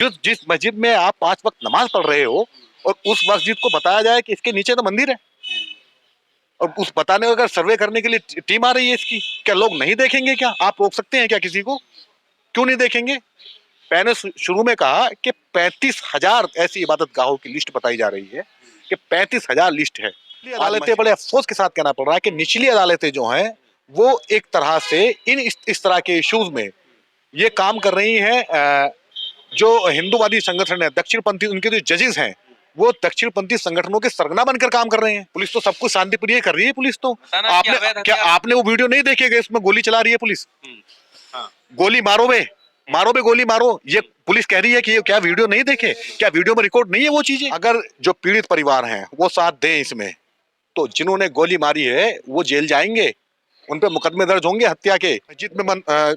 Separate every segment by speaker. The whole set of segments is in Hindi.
Speaker 1: जिस मस्जिद में आप 5 वक्त नमाज पढ़ रहे हो और उस मस्जिद को बताया जाए कि इसके नीचे तो मंदिर है, और उस बताने अगर सर्वे करने के लिए टीम आ रही है इसकी, क्या लोग नहीं देखेंगे? क्या आप रोक सकते हैं क्या किसी को? क्यों नहीं देखेंगे? मैंने शुरू में कहा कि 35,000 ऐसी इबादत गाहों की लिस्ट बताई जा रही है कि 35,000 लिस्ट है। अदालतें बड़े अफसोस के साथ कहना पड़ रहा है कि निचली अदालतें जो हैं वो एक तरह से इस तरह के इश्यूज में ये काम कर रही हैं। जो हिंदूवादी संगठन है, दक्षिणपंथी, उनके जो जजेस हैं वो दक्षिणपंथी संगठनों के सरगना बनकर काम कर रहे हैं। पुलिस तो सब कुछ शांतिप्रिय कर रही है। पुलिस तो आपने वो वीडियो नहीं देखेगा, इसमें गोली चला रही है पुलिस। गोली मारो बे, मारो बे, गोली मारो, ये पुलिस कह रही है कि ये क्या वीडियो नहीं देखे? क्या वीडियो में रिकॉर्ड नहीं है वो चीजें? अगर जो पीड़ित परिवार हैं वो साथ दें इसमें, तो जिन्होंने गोली मारी है वो जेल जाएंगे, उन पे मुकदमे दर्ज होंगे हत्या के। मस्जिद में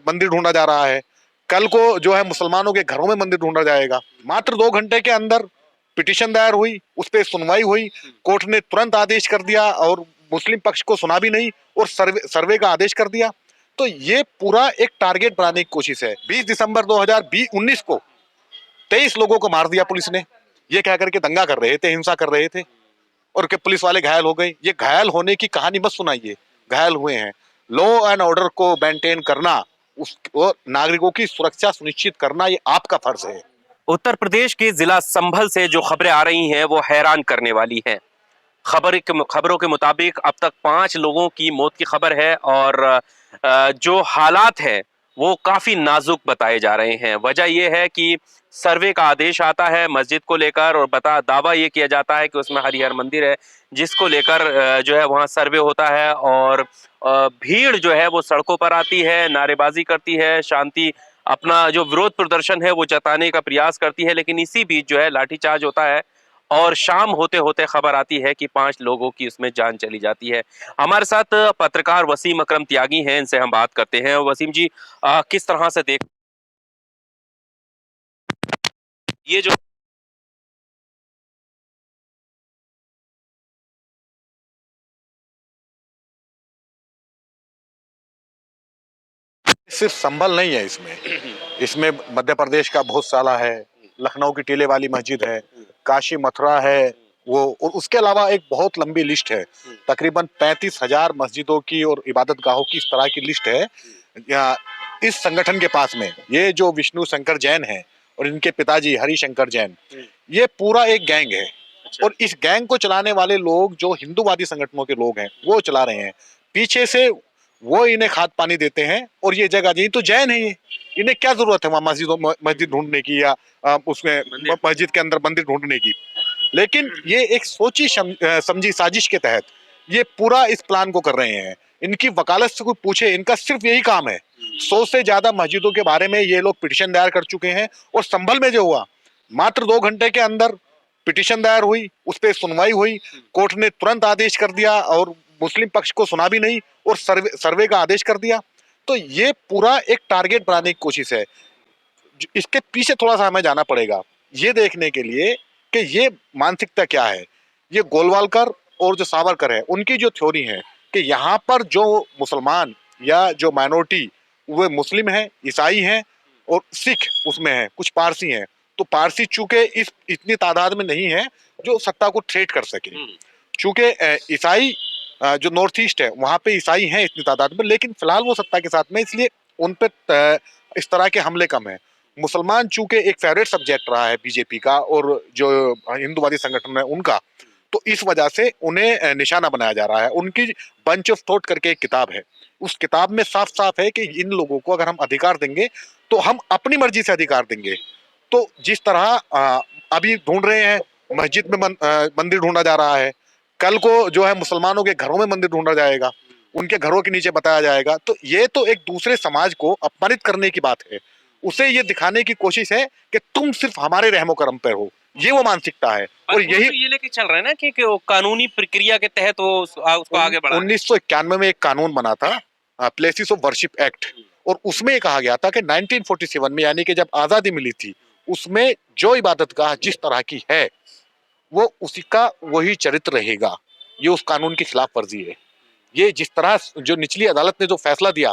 Speaker 1: मंदिर ढूंढा जा रहा है, कल को जो है मुसलमानों के घरों में मंदिर ढूंढा जाएगा। मात्र 2 घंटे के अंदर पिटीशन दायर हुई, उस पर सुनवाई हुई, कोर्ट ने तुरंत आदेश कर दिया और मुस्लिम पक्ष को सुना भी नहीं और सर्वे का आदेश कर दिया। तो ये पूरा एक टारगेट बनाने की कोशिश है। 20 दिसंबर 2019 को 23 लोगों को मार दिया पुलिस ने, ये कह करके दंगा कर रहे थे, हिंसा कर रहे थे, और के पुलिस वाले घायल हो गए। ये घायल होने की कहानी मत सुनाइए, घायल हुए हैं। लॉ एंड ऑर्डर को मेंटेन करना, उस और नागरिकों की सुरक्षा सुनिश्चित करना, ये आपका फर्ज है।
Speaker 2: उत्तर प्रदेश के जिला संभल से जो खबरें आ रही हैं वो हैरान करने वाली हैं। खबरों के मुताबिक अब तक 5 लोगों की मौत की खबर है और जो हालात हैं वो काफी नाजुक बताए जा रहे हैं। वजह यह है कि सर्वे का आदेश आता है मस्जिद को लेकर और दावा ये किया जाता है कि उसमें हरिहर मंदिर है, जिसको लेकर जो है वहाँ सर्वे होता है और भीड़ जो है वो सड़कों पर आती है, नारेबाजी करती है, शांति अपना जो विरोध प्रदर्शन है वो जताने का प्रयास करती है। लेकिन इसी बीच जो है लाठीचार्ज होता है और शाम होते होते खबर आती है कि 5 लोगों की उसमें जान चली जाती है। हमारे साथ पत्रकार वसीम अकरम त्यागी हैं, इनसे हम बात करते हैं। वसीम जी, किस तरह से देख ये जो
Speaker 1: सिर्फ संभल नहीं है इसमें, इसमें मध्य प्रदेश का बहुत सारा है, लखनऊ की टीले वाली मस्जिद है, काशी मथुरा है, वो, और उसके अलावा एक बहुत लंबी लिस्ट है, तकरीबन 35,000 मस्जिदों की और इबादत गाहों की इस तरह की लिस्ट है। इस संगठन के पास में ये जो विष्णु शंकर जैन है और इनके पिताजी हरिशंकर जैन, ये पूरा एक गैंग है। और इस गैंग को चलाने वाले लोग जो हिंदूवादी संगठनों के लोग हैं वो चला रहे हैं, पीछे से वो इन्हें खाद पानी देते हैं। और ये जगह जी तो जैन है, ये इन्हें क्या जरूरत है वहां मस्जिद ढूंढने की या उसमें मस्जिद के अंदर मंदिर ढूंढने की? लेकिन ये एक सोची समझी साजिश के तहत ये पूरा इस प्लान को कर रहे हैं। इनकी वकालत से कोई पूछे, इनका सिर्फ यही काम है। 100 से ज्यादा मस्जिदों के बारे में ये लोग पिटीशन दायर कर चुके हैं। और संभल में जो हुआ, मात्र 2 घंटे के अंदर पिटीशन दायर हुई, उस पर सुनवाई हुई, कोर्ट ने तुरंत आदेश कर दिया और मुस्लिम पक्ष को सुना भी नहीं और सर्वे का आदेश कर दिया। तो ये पूरा एक टारगेट बनाने की कोशिश है। इसके पीछे थोड़ा सा हमें जाना पड़ेगा ये देखने के लिए कि ये मानसिकता क्या है। ये गोलवालकर और जो सावरकर है उनकी जो थ्योरी है कि यहाँ पर जो मुसलमान या जो माइनॉरिटी, वो मुस्लिम है, ईसाई हैं और सिख उसमें है, कुछ पारसी हैं। तो पारसी चूंकि इस इतनी तादाद में नहीं है जो सत्ता को थ्रेट कर सके, चूंकि ईसाई जो नॉर्थ ईस्ट है वहां पे ईसाई हैं इतनी तादाद में, लेकिन फिलहाल वो सत्ता के साथ में, इसलिए उन पे इस तरह के हमले कम है। मुसलमान चूंकि एक फेवरेट सब्जेक्ट रहा है बीजेपी का और जो हिंदूवादी संगठन है उनका, तो इस वजह से उन्हें निशाना बनाया जा रहा है। उनकी बंच ऑफ थॉट करके एक किताब है, उस किताब में साफ साफ है कि इन लोगों को अगर हम अधिकार देंगे तो हम अपनी मर्जी से अधिकार देंगे। तो जिस तरह अभी ढूंढ रहे हैं मस्जिद में मंदिर ढूंढा जा रहा है, कल को जो है मुसलमानों के घरों में मंदिर ढूंढा जाएगा, उनके घरों के नीचे बताया जाएगा। तो ये तो एक दूसरे समाज को अपमानित करने की बात है। उसे ये दिखाने की कोशिश है कि तुम सिर्फ हमारे रहमो करम पे हो, ये वो मानसिकता है। और यही
Speaker 2: तो ये लेके चल रहा है ना कि वो कानूनी प्रक्रिया के तहत वो उसको आगे बढ़ा।
Speaker 1: 1991 में एक कानून बना था, प्लेसेस ऑफ वर्शिप एक्ट, और उसमें कहा गया था कि 1947 में, यानी कि जब आजादी मिली थी, उसमें जो इबादतगाह जिस तरह की है वो उसी का वही चरित्र रहेगा। ये उस कानून की खिलाफ वर्जी है। ये जिस तरह जो निचली अदालत ने जो फैसला दिया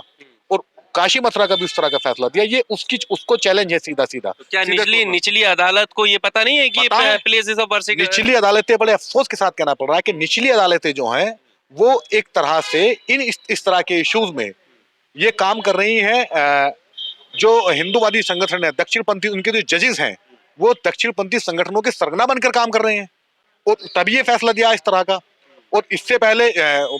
Speaker 1: और काशी मथुरा का भी उस तरह का फैसला दिया। ये उसको चैलेंज है सीधा सीधा।
Speaker 2: तो क्या
Speaker 1: सीधे
Speaker 2: निचली
Speaker 1: तौर पर
Speaker 2: निचली अदालत को ये पता नहीं है कि
Speaker 1: पता है।
Speaker 2: प्लेसेस ऑफ वर्शिप
Speaker 1: निचली अदालतें, बड़े अफसोस के साथ कहना पड़ रहा है कि निचली अदालतें जो हैं वो एक तरह से इस तरह के इश्यूज में ये काम कर रही हैं। जो हिंदूवादी संगठन है दक्षिणपंथी, उनके जो जजेस हैं वो दक्षिणपंथी संगठनों के सरगना बनकर काम कर रहे हैं, और तभी ये फैसला दिया इस तरह का। और इससे पहले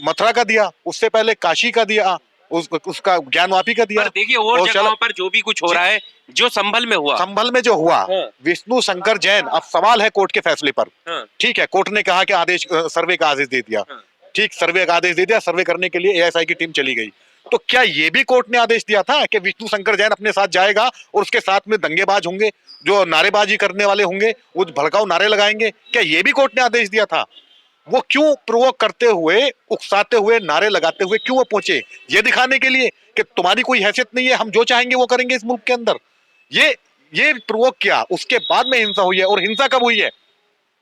Speaker 1: मथुरा का दिया, उससे पहले काशी का दिया, उसका ज्ञानवापी का दिया।
Speaker 2: पर देखिए और जगहों पर जो भी कुछ हो रहा है, जो संभल में हुआ,
Speaker 1: संभल में जो हुआ,
Speaker 2: हाँ।
Speaker 1: विष्णु शंकर जैन, अब सवाल है कोर्ट के फैसले पर।
Speaker 2: हाँ।
Speaker 1: ठीक है, कोर्ट ने कहा कि आदेश सर्वे का आदेश दे दिया।
Speaker 2: हाँ।
Speaker 1: ठीक, सर्वे का आदेश दे दिया, सर्वे करने के लिए एएसआई की टीम चली गई। तो क्या ये भी कोर्ट ने आदेश दिया था कि विष्णु शंकर जैन अपने साथ जाएगा और उसके साथ में दंगेबाज होंगे, जो नारेबाजी करने वाले होंगे, वो भड़काऊ नारे लगाएंगे? क्या ये भी कोर्ट ने आदेश दिया था? वो क्यों प्रोवोक करते हुए, उकसाते हुए, नारे लगाते हुए क्यों वो पहुंचे? ये दिखाने के लिए कि तुम्हारी कोई हैसियत नहीं है, हम जो चाहेंगे वो करेंगे इस मुल्क के अंदर। ये प्रोवोक किया, उसके बाद में हिंसा हुई है। और हिंसा कब हुई है?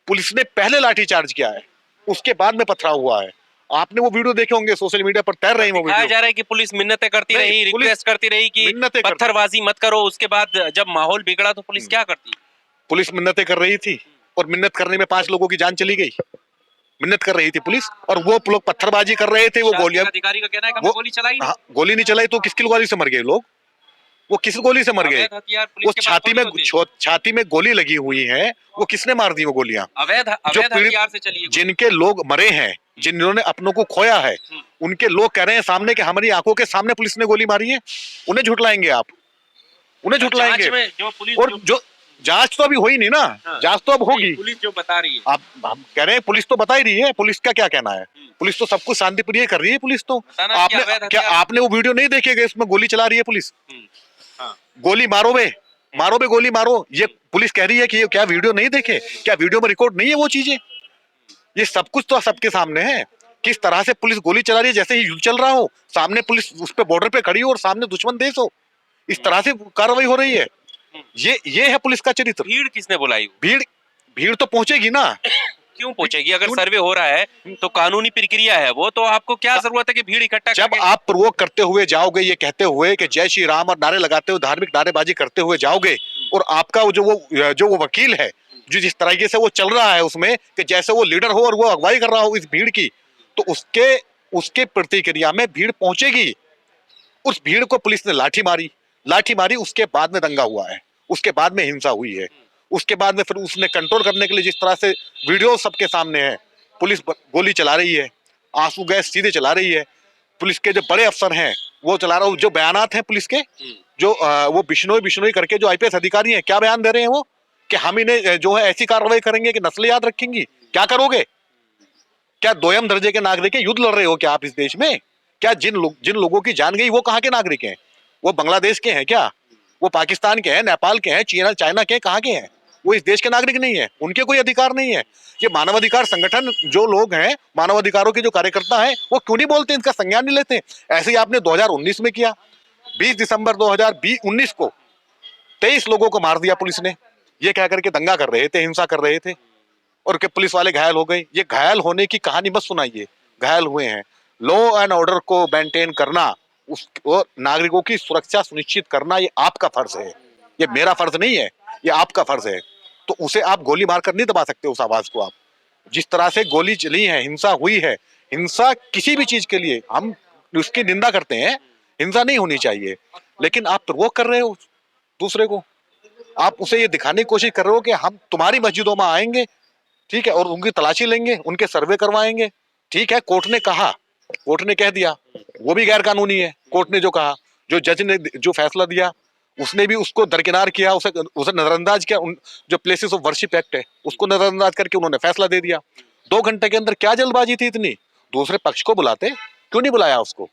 Speaker 1: पुलिस ने पहले लाठीचार्ज किया है, उसके बाद में पथराव हुआ है। आपने वो वीडियो देखे होंगे, सोशल मीडिया पर तैर रही वो
Speaker 2: दिखाया
Speaker 1: वीडियो।
Speaker 2: जा रहा है कि पुलिस मिन्नतें करती
Speaker 1: नहीं,
Speaker 2: रही,
Speaker 1: पुलिस
Speaker 2: रिक्वेस्ट करती रही कि
Speaker 1: मिन्नतें करती-
Speaker 2: पत्थरबाजी मत करो। उसके बाद जब माहौल बिगड़ा तो पुलिस क्या करती?
Speaker 1: पुलिस मिन्नतें कर रही थी, और मिन्नत करने में 5 लोगों की जान चली गई। मिन्नत कर रही थी पुलिस, और वो लोग पत्थरबाजी कर रहे थे, वो गोलियां,
Speaker 2: अधिकारी का कहना है कि
Speaker 1: वो
Speaker 2: गोली चलाई
Speaker 1: हाँ, गोली नहीं चलाई तो किसकी गोली से मर गए लोग? वो किस गोली से मर गए? वो छाती में गोली लगी हुई है, वो किसने मार दी वो गोलियां?
Speaker 2: अवैध हथियार से चली है।
Speaker 1: जिनके लोग मरे हैं, जिन्होंने अपनों को खोया है, उनके लोग कह रहे हैं सामने कि हमारी आंखों के सामने पुलिस ने गोली मारी है। उन्हें झुठलाएंगे आप? उन्हें झुठलाएंगे?
Speaker 2: जो पुलिस
Speaker 1: और जो जांच तो अभी हुई नहीं ना।
Speaker 2: हाँ।
Speaker 1: जांच तो अब होगी।
Speaker 2: पुलिस जो बता रही है,
Speaker 1: आप हम कह रहे हैं पुलिस तो बता ही रही है। पुलिस का क्या कहना है? पुलिस तो सब कुछ शांतिप्रिय कर रही है। पुलिस तो आपने वो वीडियो नहीं देखे? इसमें गोली चला रही है पुलिस। गोली मारो बे, मारो बे, गोली मारो, ये पुलिस कह रही है कि ये क्या वीडियो नहीं देखे? क्या वीडियो में रिकॉर्ड नहीं है वो चीजें? ये सब कुछ तो सबके सामने है। किस तरह से पुलिस गोली चला रही है, जैसे ही युद्ध चल रहा हो, सामने पुलिस उस पे बॉर्डर पे खड़ी हो और सामने दुश्मन देश हो। इस तरह से कार्रवाई हो रही है। ये है पुलिस का चरित्र।
Speaker 2: भीड़ किसने बुलाई?
Speaker 1: भीड़ तो पहुंचेगी ना।
Speaker 2: क्यों पहुंचेगी? अगर सर्वे हो रहा है तो कानूनी प्रक्रिया है वो, तो आपको क्या जरूरत है कि भीड़ इकट्ठा?
Speaker 1: जब आप प्रोवोक करते हुए जाओगे, ये कहते हुए कि जय श्री राम और नारे लगाते हुए, धार्मिक नारेबाजी करते हुए जाओगे, और आपका जो वो वकील है, जो जिस तरीके से वो चल रहा है उसमें, कि जैसे वो लीडर हो और वो अगुवाई कर रहा हो इस भीड़ की, तो उसके प्रतिक्रिया में भीड़ पहुंचेगी। उस भीड़ को पुलिस ने लाठी मारी, उसके बाद में दंगा हुआ है, उसके बाद में हिंसा हुई है। उसके बाद में फिर उसने कंट्रोल करने के लिए, जिस तरह से वीडियो सबके सामने है, पुलिस गोली चला रही है, आंसू गैस सीधे चला रही है। पुलिस के जो बड़े अफसर हैं वो चला रहा, जो बयानात हैं पुलिस के, जो वो बिश्नोई करके जो आईपीएस अधिकारी हैं, क्या बयान दे रहे हैं वो? कि हम इन्हें जो है ऐसी कार्रवाई करेंगे कि नस्लें याद रखेंगी। क्या करोगे? क्या दोयम दर्जे के नागरिक हैं? युद्ध लड़ रहे हो क्या आप इस देश में? क्या जिन लोगों की जान गई वो कहाँ के नागरिक हैं? वो बांग्लादेश के हैं क्या? वो पाकिस्तान के हैं, नेपाल के हैं, चाइना के हैं? कहाँ के हैं? वो इस देश के नागरिक नहीं है, उनके कोई अधिकार नहीं है। ये मानवाधिकार संगठन जो लोग हैं, मानवाधिकारों के जो कार्यकर्ता हैं, वो क्यों नहीं बोलते, इनका संज्ञान नहीं लेते? ऐसे ही आपने 2019 में किया। 20 दिसंबर 2019 को 23 लोगों को मार दिया पुलिस ने, ये कह करके दंगा कर रहे थे, हिंसा कर रहे थे, और के पुलिस वाले घायल हो गए। ये घायल होने की कहानी मत सुनाइए, घायल हुए हैं। लॉ एंड ऑर्डर को मेंटेन करना, और नागरिकों की सुरक्षा सुनिश्चित करना, ये आपका फर्ज है, ये मेरा फर्ज नहीं है, ये आपका फर्ज है। तो उसे आप गोली मारकर नहीं दबा सकते उस आवाज को। आप जिस तरह से गोली चली है, हिंसा हुई है, हिंसा किसी भी चीज के लिए हम उसकी निंदा करते हैं, हिंसा नहीं होनी चाहिए, लेकिन आप प्रोवोक कर रहे हो दूसरे को। आप उसे ये दिखाने की कोशिश कर रहे हो कि हम तुम्हारी मस्जिदों में आएंगे, ठीक है, और उनकी तलाशी लेंगे, उनके सर्वे करवाएंगे। ठीक है, कोर्ट ने कहा, कोर्ट ने कह दिया, वो भी गैर कानूनी है। कोर्ट ने जो कहा, जो जज ने जो फैसला दिया, उसने भी उसको दरकिनार किया, उसे नजरअंदाज किया। जो प्लेसेस ऑफ वर्शिप एक्ट है उसको नजरअंदाज करके उन्होंने फैसला दे दिया। 2 घंटे के अंदर क्या जल्दबाजी थी इतनी? दूसरे पक्ष को बुलाते, क्यों नहीं बुलाया उसको?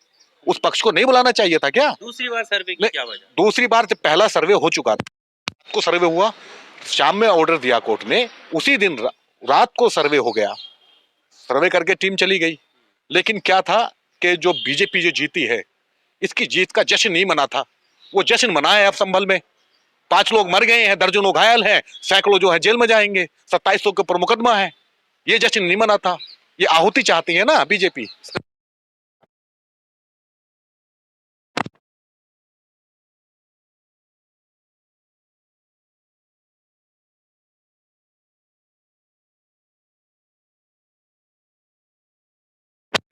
Speaker 1: उस पक्ष को नहीं बुलाना चाहिए था क्या?
Speaker 2: दूसरी बार सर्वे की क्या वजह?
Speaker 1: दूसरी बार जब पहला सर्वे हो चुका था, को सर्वे हुआ, शाम में ऑर्डर दिया कोर्ट ने, उसी दिन रात को सर्वे हो गया, सर्वे करके टीम चली गई। लेकिन क्या था कि जो बीजेपी जो जीती है, इसकी जीत का जश्न नहीं मना था, वो जश्न मनाया अब संभल में। 5 लोग मर गए हैं, दर्जनों घायल हैं, सैकड़ों जो है जेल में जाएंगे, 2700 के ऊपर मुकदमा है, ये जश्न नहीं मना था। ये आहुति चाहती है ना बीजेपी।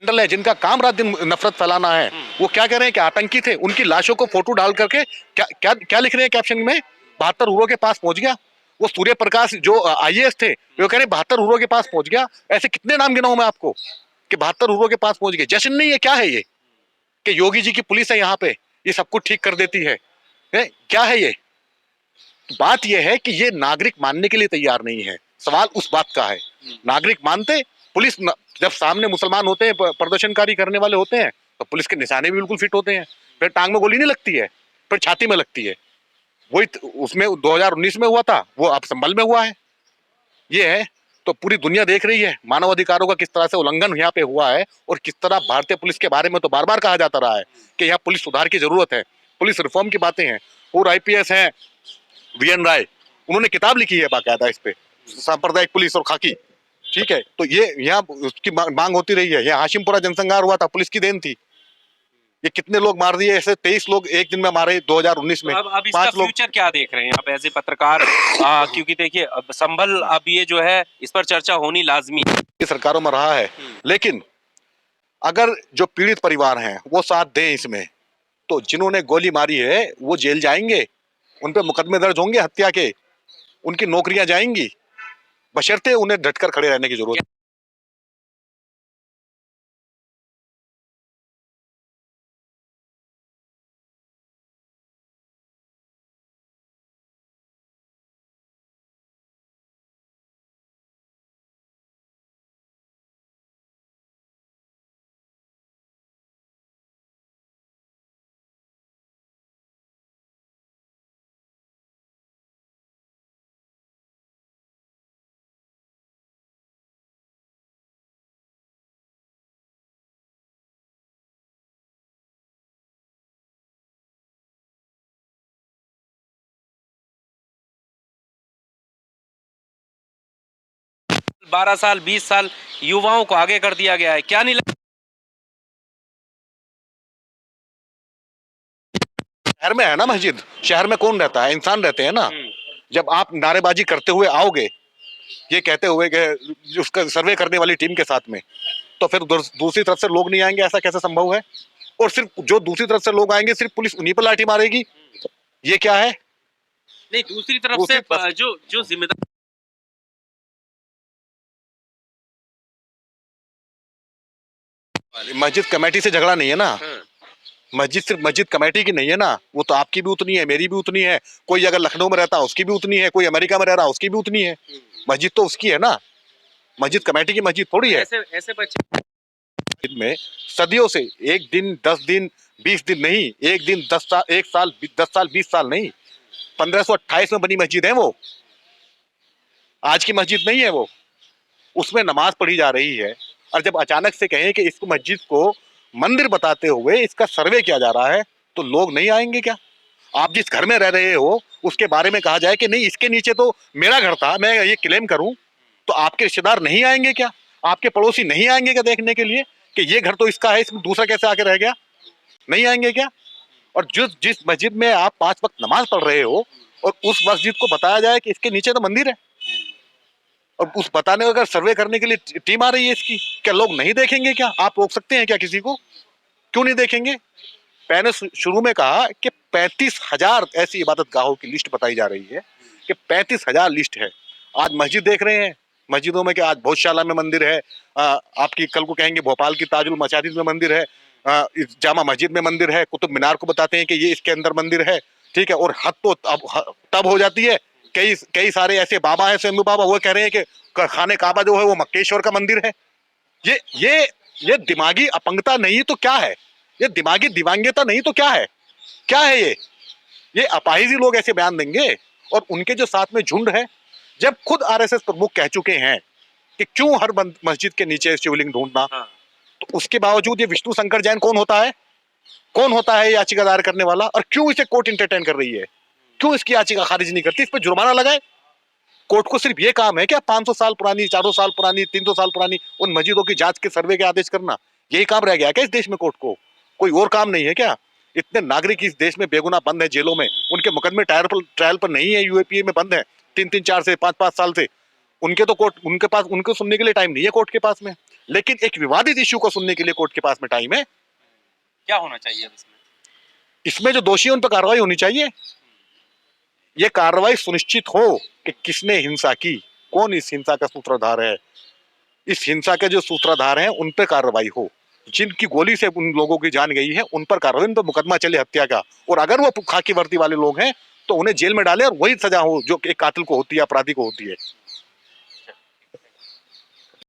Speaker 1: मंडल है जिनका काम रात दिन नफरत फैलाना है, वो क्या कह रहे हैं कि आतंकी थे। उनकी लाशों को फोटो डाल करके क्या क्या क्या लिख रहे हैं कैप्शन में? 72 हुरों के पास पहुंच गया। वो सूर्य प्रकाश जो आईएएस थे, वो कह रहे हैं 72 हुरों के पास पहुंच गया। ऐसे कितने नाम गिनाऊं मैं आपको कि 72 हुरों के पास पहुंच गए? जश्न नहीं है क्या है ये कि योगी जी की पुलिस है यहाँ पे, ये सब कुछ ठीक कर देती है? क्या है ये? बात यह है कि ये नागरिक मानने के लिए तैयार नहीं है। सवाल उस बात का है, नागरिक मानते, पुलिस जब सामने मुसलमान होते हैं, प्रदर्शनकारी करने वाले होते हैं, तो पुलिस के निशाने भी बिल्कुल फिट होते हैं। फिर टांग में गोली नहीं लगती है, फिर छाती में लगती है। वही उसमें 2019 में हुआ था, वो अब संभल में हुआ है। ये है तो पूरी दुनिया देख रही है मानव अधिकारों का किस तरह से उल्लंघन यहाँ पे हुआ है, और किस तरह भारतीय पुलिस के बारे में तो बार बार कहा जाता रहा है कि यहाँ पुलिस सुधार की जरूरत है, पुलिस रिफॉर्म की बातें हैं। और आईपीएस हैं वीएन राय, उन्होंने किताब लिखी है बाकायदा इस पे, सांप्रदायिक पुलिस और खाकी। ठीक है, तो ये यहाँ उसकी मांग होती रही है। यहाँ हाशिमपुरा जनसंहार हुआ था, पुलिस की देन थी। ये कितने लोग मार दिए, ऐसे 23 लोग एक दिन में मारे 2019 में।
Speaker 2: तो अब इसका
Speaker 1: 5 लोग।
Speaker 2: फ्यूचर क्या देख रहे हैं आप एज ए पत्रकार? क्योंकि देखिए अब संभल, अब ये जो है इस पर चर्चा होनी लाजमी है।
Speaker 1: की सरकारों में रहा है, लेकिन अगर जो पीड़ित परिवार हैं वो साथ दें इसमें, तो जिन्होंने गोली मारी है वो जेल जाएंगे, उन पे मुकदमे दर्ज होंगे हत्या के, उनकी नौकरियां जाएंगी, बशर्ते उन्हें डटकर खड़े रहने की जरूरत है।
Speaker 2: बारह साल 20 साल युवाओं को आगे कर दिया गया है, क्या नहीं लगता?
Speaker 1: शहर में है ना मस्जिद, शहर में कौन रहता है? इंसान रहते हैं ना। जब आप नारेबाजी करते हुए आओगे, ये कहते हुए कि उसका सर्वे करने वाली टीम के साथ में, तो फिर दूसरी तरफ से लोग नहीं आएंगे, ऐसा कैसे संभव है? और सिर्फ जो दूसरी तरफ से लोग आएंगे, सिर्फ पुलिस उन्हीं पर लाठी मारेगी, ये क्या है?
Speaker 2: नहीं, दूसरी तरफ
Speaker 1: दूसरी
Speaker 2: से
Speaker 1: तरफ
Speaker 2: जो जो जिम्मेदार
Speaker 1: मस्जिद कमेटी से झगड़ा नहीं है ना। मस्जिद सिर्फ मस्जिद कमेटी की नहीं है ना, वो तो आपकी भी उतनी है, मेरी भी उतनी है। कोई अगर लखनऊ में रहता है उसकी भी उतनी है, कोई अमेरिका में रह रहा है उसकी भी उतनी है। मस्जिद तो उसकी है ना, मस्जिद कमेटी की मस्जिद थोड़ी है।
Speaker 2: ऐसे ऐसे बच्चे
Speaker 1: में सदियों से, एक दिन 10 दिन 20 दिन नहीं, एक दिन 10 साल, 1 साल 10 साल 20 साल नहीं, 1528 में बनी मस्जिद है वो, आज की मस्जिद नहीं है वो। उसमें नमाज पढ़ी जा रही है, और जब अचानक से कहें कि इस मस्जिद को मंदिर बताते हुए इसका सर्वे किया जा रहा है, तो लोग नहीं आएंगे क्या? आप जिस घर में रह रहे हो उसके बारे में कहा जाए कि नहीं इसके नीचे तो मेरा घर था, मैं ये क्लेम करूं, तो आपके रिश्तेदार नहीं आएंगे क्या? आपके पड़ोसी नहीं आएंगे क्या देखने के लिए कि ये घर तो इसका है, इसमें दूसरा कैसे आके रह गया? नहीं आएंगे क्या? और जिस मस्जिद में आप 5 वक्त नमाज पढ़ रहे हो, और उस मस्जिद को बताया जाए कि इसके नीचे तो मंदिर है, और उस बताने अगर सर्वे करने के लिए टीम आ रही है इसकी, क्या लोग नहीं देखेंगे क्या? आप रोक सकते हैं क्या किसी को? क्यों नहीं देखेंगे? मैंने शुरू में कहा कि 35,000 ऐसी इबादत गाहों की लिस्ट बताई जा रही है कि 35,000 लिस्ट है। आज मस्जिद देख रहे हैं, मस्जिदों में कि आज भोजशाला में मंदिर है, आपकी कल को कहेंगे भोपाल की ताजुल मसाजिद में मंदिर है, इस जामा मस्जिद में मंदिर है, कुतुब मीनार को बताते हैं कि ये इसके अंदर मंदिर है। ठीक है, और हद तो तब हो जाती है, कई कई सारे ऐसे बाबा हैं, स्वयं बाबा, वो कह रहे हैं कि खाने काबा जो है वो मक्केश्वर का मंदिर है। ये ये ये दिमागी अपंगता नहीं तो क्या है? ये दिमागी दिव्यांगता नहीं तो क्या है? क्या है ये अपाहिजी लोग ऐसे बयान देंगे, और उनके जो साथ में झुंड है, जब खुद आरएसएस प्रमुख कह चुके हैं कि क्यों हर मस्जिद के नीचे शिवलिंग ढूंढना, तो उसके बावजूद ये विष्णु शंकर जैन कौन होता है? कौन होता है याचिका दायर करने वाला, और क्यों इसे कोर्ट इंटरटेन कर रही है? क्यों इसकी याचिका खारिज नहीं करती? इस पर जुर्माना लगाए। कोर्ट को सिर्फ ये काम है क्या 500 साल पुरानी, 400 साल पुरानी, 300 साल पुरानी उन मस्जिदों की जांच के सर्वे के आदेश करना? यही काम रह गया क्या इस देश में कोर्ट को? कोई और काम नहीं है क्या? इतने नागरिक इस देश में बेगुनाह बंद है जेलों में, उनके मुकदमे ट्रायल पर नहीं है, यूएपीए में बंद है 3-3, 4 से 5-5 साल से। उनके तो कोर्ट, उनके पास उनको सुनने के लिए टाइम नहीं है कोर्ट के पास में। लेकिन एक विवादित इश्यू को सुनने के लिए कोर्ट के पास में टाइम है।
Speaker 2: क्या होना चाहिए अब इसमें?
Speaker 1: इसमें जो दोषी है उन पर कार्रवाई होनी चाहिए। ये कार्रवाई सुनिश्चित हो कि किसने हिंसा की, कौन इस हिंसा का सूत्रधार है, इस हिंसा के जो सूत्रधार हैं उन पर कार्रवाई हो, जिनकी गोली से उन लोगों की जान गई है उन पर कार्रवाई, उन पर मुकदमा चले हत्या का, और अगर वो खाकी वर्दी वाले लोग हैं तो उन्हें जेल में डाले और वही सजा हो जो एक कातिल को होती है, अपराधी को होती है।